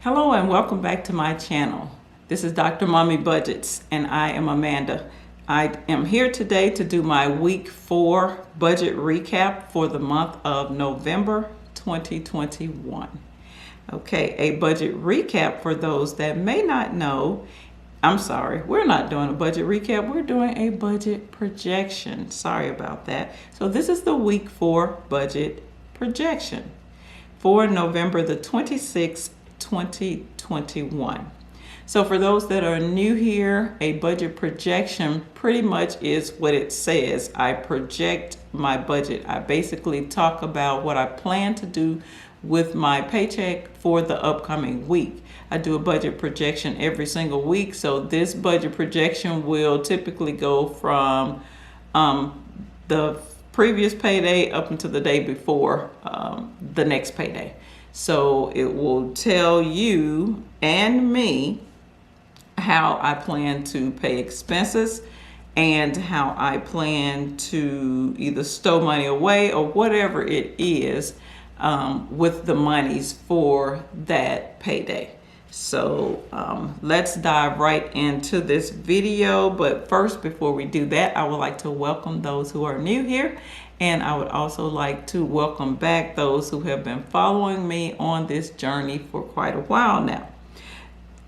Hello and welcome back to my channel. This is Dr. Mommy Budgets and I am Amanda. I am here today to do my week 4 budget recap for the month of November 2021. Okay, a budget recap for those that may not know. I'm sorry, we're not doing a budget recap, we're doing a budget projection. Sorry about that. So this is the week 4 budget projection for November the 26th, 2021. So for those that are new here, a budget projection pretty much is what it says. I project my budget. I basically talk about what I plan to do with my paycheck for the upcoming week. I do a budget projection every single week, so this budget projection will typically go from the previous payday up until the day before the next payday. So it will tell you and me how I plan to pay expenses and how I plan to either stow money away or whatever it is with the monies for that payday. So let's dive right into this video. But first, before we do that, I would like to welcome those who are new here. And I would also like to welcome back those who have been following me on this journey for quite a while now.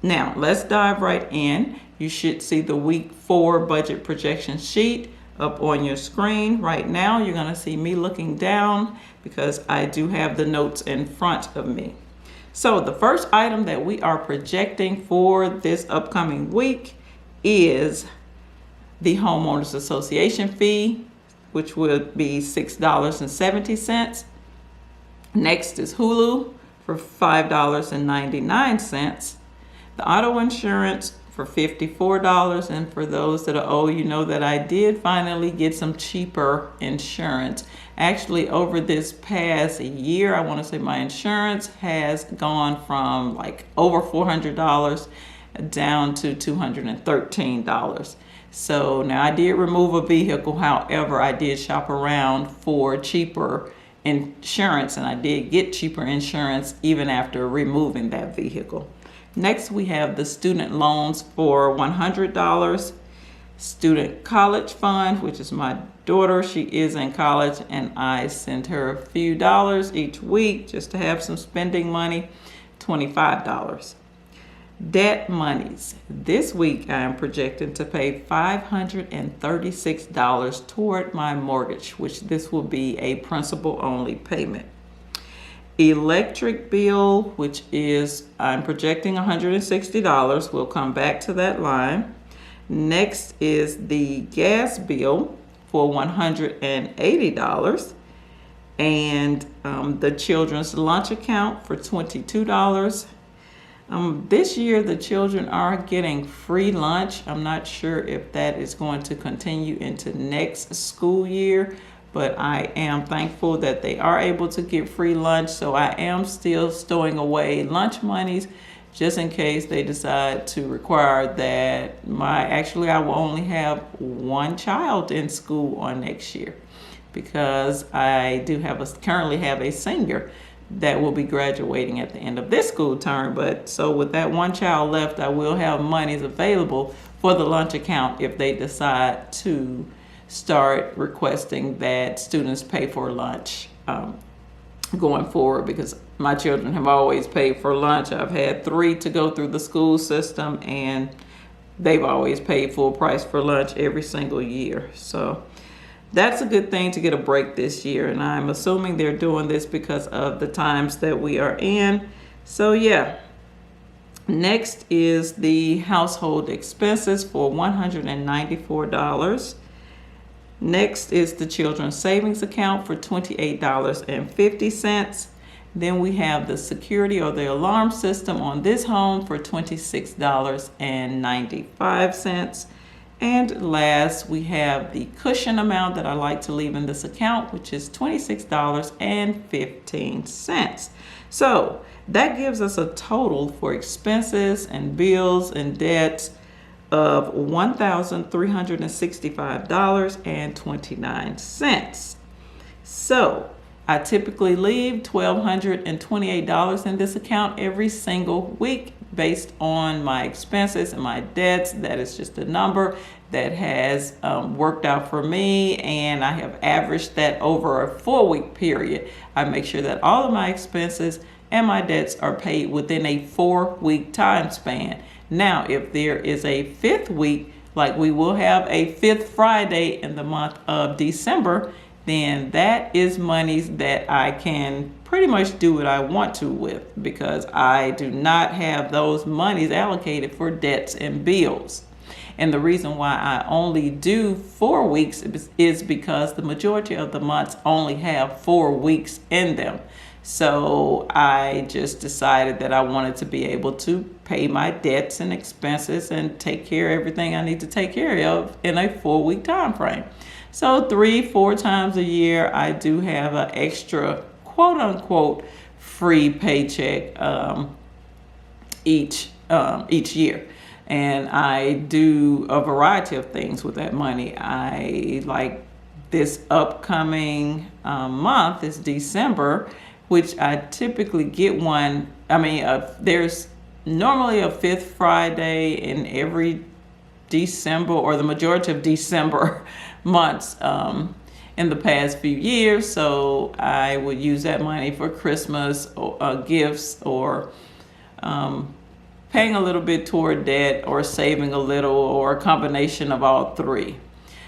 Now, let's dive right in. You should see the week 4 budget projection sheet up on your screen. Right now, you're going to see me looking down because I do have the notes in front of me. So the first item that we are projecting for this upcoming week is the Homeowners Association Fee, which would be $6.70. Next is Hulu for $5.99. The auto insurance for $54. And for those that are old, you know that I did finally get some cheaper insurance. Actually, over this past year, I want to say my insurance has gone from like over $400 down to $213. So now I did remove a vehicle. However, I did shop around for cheaper insurance, and I did get cheaper insurance even after removing that vehicle. Next, we have the student loans for $100. Student college fund, which is my daughter. She is in college and I send her a few dollars each week just to have some spending money, $25. Debt monies. This week I am projecting to pay $536 toward my mortgage, which this will be a principal only payment. Electric bill, which is, I'm projecting $160. We'll come back to that line. Next is the gas bill for $180. And the children's lunch account for $22. This year, the children are getting free lunch. I'm not sure if that is going to continue into next school year, but I am thankful that they are able to get free lunch. So I am still stowing away lunch monies just in case they decide to require that I will only have one child in school on next year, because I do currently have a senior that will be graduating at the end of this school term. But so with that one child left, I will have monies available for the lunch account if they decide to start requesting that students pay for lunch going forward, because my children have always paid for lunch. I've had 3 to go through the school system and they've always paid full price for lunch every single year. So that's a good thing to get a break this year, and I'm assuming they're doing this because of the times that we are in. So yeah. Next is the household expenses for $194. Next is the children's savings account for $28.50. Then we have the security or the alarm system on this home for $26.95. And last, we have the cushion amount that I like to leave in this account, which is $26.15. So that gives us a total for expenses and bills and debts of $1,365.29. So I typically leave $1,228 in this account every single week based on my expenses and my debts. That is just a number that has worked out for me, and I have averaged that over a 4-week period. I make sure that all of my expenses and my debts are paid within a 4-week time span. Now, if there is a 5th week, like we will have a 5th Friday in the month of December, then that is monies that I can pretty much do what I want to with, because I do not have those monies allocated for debts and bills. And the reason why I only do 4 weeks is because the majority of the months only have 4 weeks in them. So I just decided that I wanted to be able to pay my debts and expenses and take care of everything I need to take care of in a 4-week time frame. So 3-4 times a year, I do have an extra quote unquote free paycheck each year. And I do a variety of things with that money. I like this upcoming month is December, which I typically get one. There's normally a 5th Friday in every December, or the majority of December months in the past few years. So I would use that money for Christmas or gifts, or paying a little bit toward debt, or saving a little, or a combination of all three.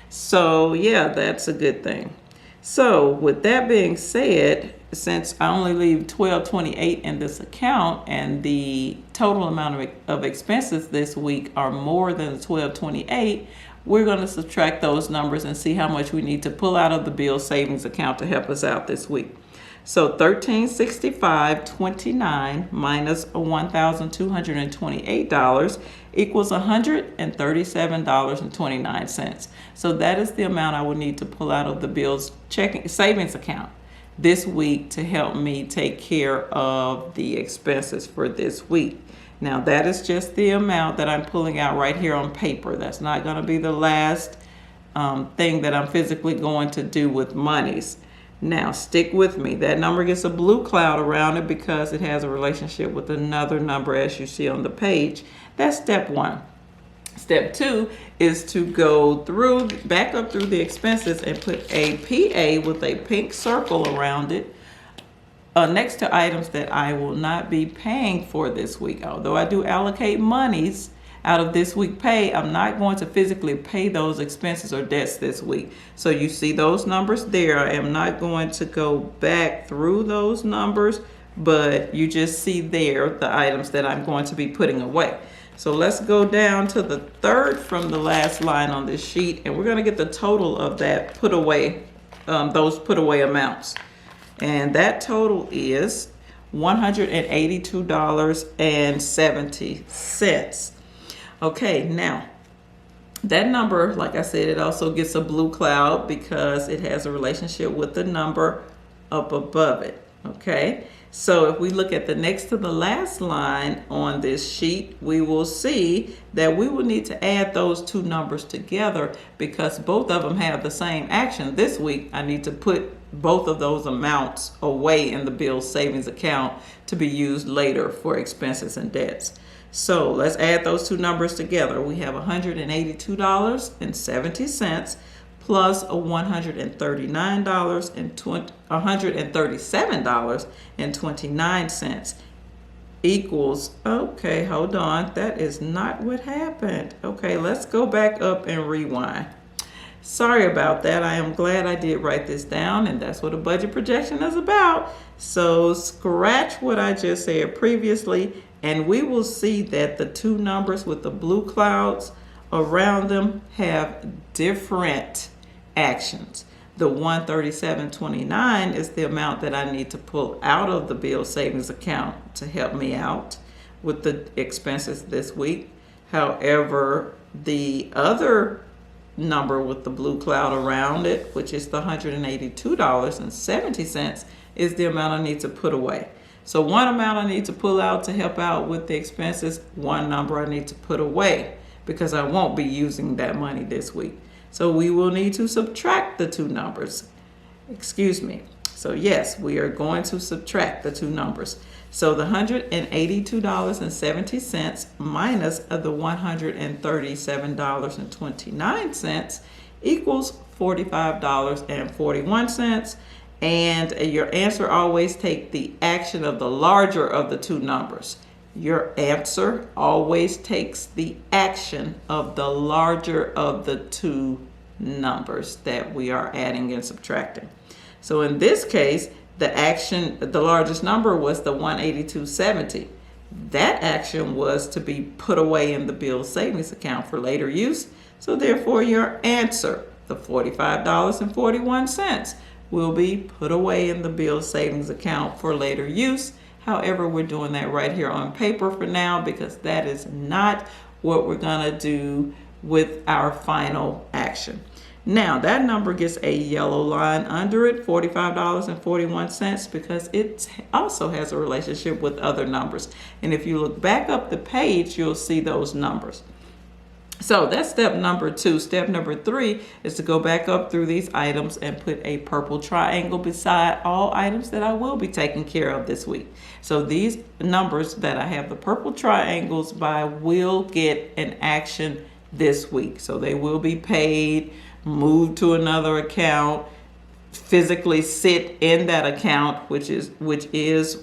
So yeah, that's a good thing. So with that being said, since I only leave $1,228 in this account, and the total amount of expenses this week are more than $1,228, we're going to subtract those numbers and see how much we need to pull out of the bill savings account to help us out this week. So $1,365.29 minus $1,228 equals $137.29. So that is the amount I would need to pull out of the bill's checking savings account this week to help me take care of the expenses for this week. Now that is just the amount that I'm pulling out right here on paper. That's not going to be the last thing that I'm physically going to do with monies. Now stick with me. That number gets a blue cloud around it because it has a relationship with another number, as you see on the page. That's step 1. Step 2 is to go back up through the expenses and put a PA with a pink circle around it next to items that I will not be paying for this week. Although I do allocate monies out of this week pay, I'm not going to physically pay those expenses or debts this week. So you see those numbers there. I am not going to go back through those numbers, but you just see there the items that I'm going to be putting away. So let's go down to the third from the last line on this sheet, and we're going to get the total of that put away, those put away amounts. And that total is $182.70. Okay, now that number, like I said, it also gets a blue cloud because it has a relationship with the number up above it. Okay, so if we look at the next to the last line on this sheet, we will see that we will need to add those two numbers together because both of them have the same action. This week, I need to put both of those amounts away in the bill savings account to be used later for expenses and debts. So let's add those two numbers together. We have $182.70 plus $137.29 equals, okay, hold on, that is not what happened. Okay, let's go back up and rewind. Sorry about that. I am glad I did write this down, and that's what a budget projection is about. So scratch what I just said previously, and we will see that the two numbers with the blue clouds around them have different actions. The $137.29 is the amount that I need to pull out of the bill savings account to help me out with the expenses this week. However, the other number with the blue cloud around it, which is the $182.70, is the amount I need to put away. So one amount I need to pull out to help out with the expenses, one number I need to put away because I won't be using that money this week. So we will need to subtract the two numbers. So yes, we are going to subtract the two numbers. So the $182.70 minus the $137.29 equals $45.41. And your answer, always take the action of the larger of the two numbers. Your answer always takes the action of the larger of the two numbers that we are adding and subtracting. So in this case, the largest number was the 182.70. That action was to be put away in the bill savings account for later use. So therefore, your answer, the $45.41, will be put away in the bill savings account for later use. However, we're doing that right here on paper for now because that is not what we're going to do with our final action. Now, that number gets a yellow line under it, $45.41, because it also has a relationship with other numbers. And if you look back up the page, you'll see those numbers. So that's step number 2. Step number 3 is to go back up through these items and put a purple triangle beside all items that I will be taking care of this week. So these numbers that I have the purple triangles by will get an action this week. So they will be paid, moved to another account, physically sit in that account, which is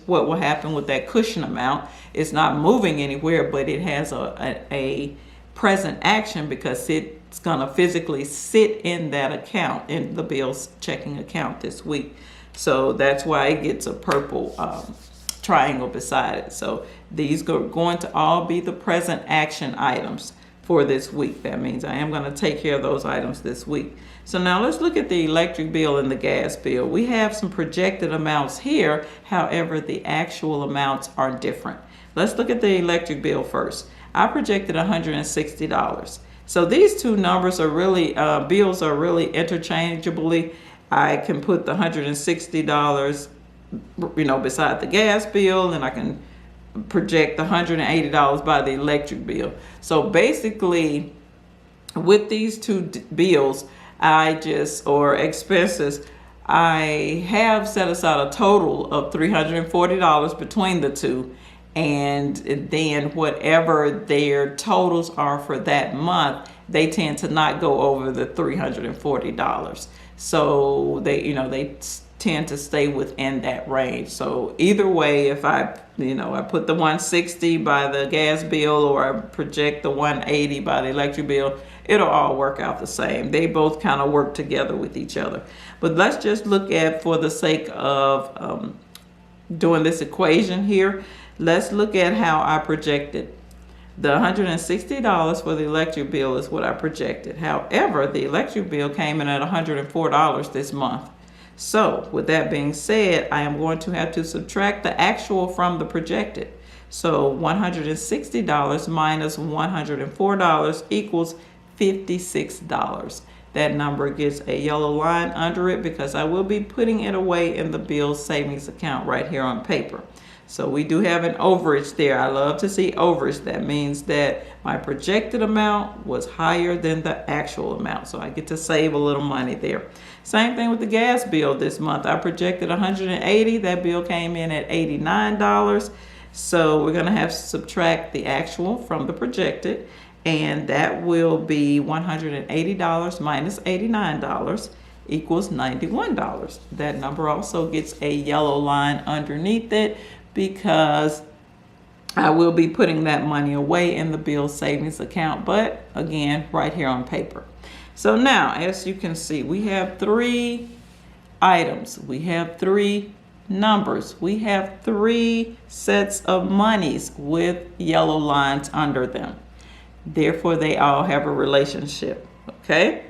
what will happen with that cushion amount. It's not moving anywhere, but it has a present action because it's going to physically sit in that account, in the bill's checking account this week. So that's why it gets a purple triangle beside it. So these are going to all be the present action items for this week. That means I am going to take care of those items this week. So now let's look at the electric bill and the gas bill. We have some projected amounts here. However, the actual amounts are different. Let's look at the electric bill first. I projected $160. So these two numbers are really, bills are really interchangeably. I can put the $160, beside the gas bill, and I can project the $180 by the electric bill. So basically, with these two bills, or expenses, I have set aside a total of $340 between the two. And then whatever their totals are for that month, they tend to not go over the $340. So they tend to stay within that range. So either way, if I put the $160 by the gas bill or I project the $180 by the electric bill, it'll all work out the same. They both kind of work together with each other. But let's just look at, for the sake of doing this equation here, let's look at how I projected. The $160 for the electric bill is what I projected. However, the electric bill came in at $104 this month. So with that being said, I am going to have to subtract the actual from the projected. So $160 minus $104 equals $56. That number gets a yellow line under it because I will be putting it away in the bill savings account right here on paper. So we do have an overage there. I love to see overage. That means that my projected amount was higher than the actual amount. So I get to save a little money there. Same thing with the gas bill this month. I projected $180. That bill came in at $89. So we're going to have to subtract the actual from the projected. And that will be $180 minus $89 equals $91. That number also gets a yellow line underneath it, because I will be putting that money away in the bill savings account, but again, right here on paper. So now, as you can see, we have 3 items. We have 3 numbers. We have 3 sets of monies with yellow lines under them. Therefore, they all have a relationship, okay?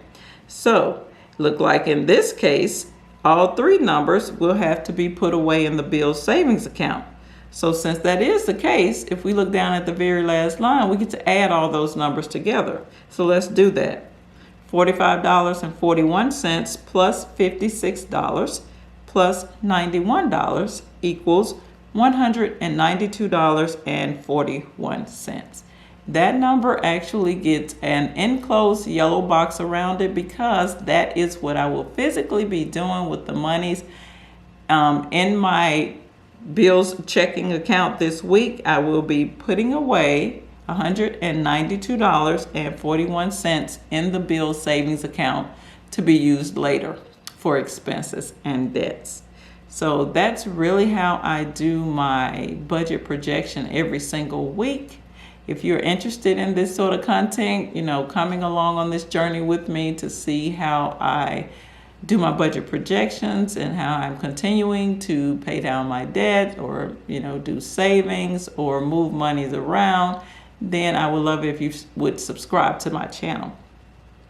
So, look like in this case, all 3 numbers will have to be put away in the bill savings account. So since that is the case, if we look down at the very last line, we get to add all those numbers together. So let's do that. $45.41 plus $56 plus $91 equals $192.41. That number actually gets an enclosed yellow box around it because that is what I will physically be doing with the monies In my bills checking account this week, I will be putting away $192.41 in the bill savings account to be used later for expenses and debts. So that's really how I do my budget projection every single week. If you're interested in this sort of content, coming along on this journey with me to see how I do my budget projections and how I'm continuing to pay down my debt or, do savings or move monies around, then I would love it if you would subscribe to my channel.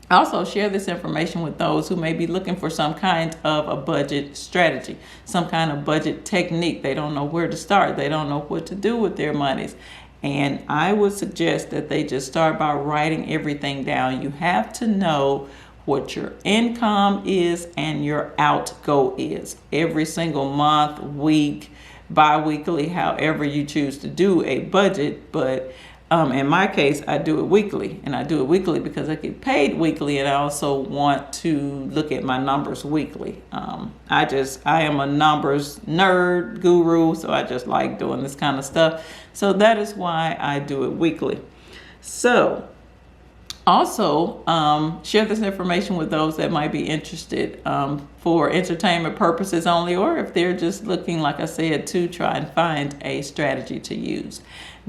Also, share this information with those who may be looking for some kind of a budget strategy, some kind of budget technique. They don't know where to start. They don't know what to do with their monies. And I would suggest that they just start by writing everything down. You have to know what your income is and your outgo is every single month, week, bi-weekly, however you choose to do a budget. But in my case, I do it weekly, and I do it weekly because I get paid weekly, and I also want to look at my numbers weekly. I am a numbers nerd guru, so I just like doing this kind of stuff. So that is why I do it weekly. So also, share this information with those that might be interested for entertainment purposes only, or if they're just looking, like I said, to try and find a strategy to use.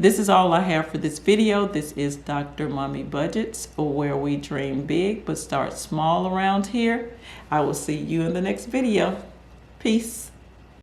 This is all I have for this video. This is Dr. Mommy Budgets, where we dream big but start small around here. I will see you in the next video. Peace.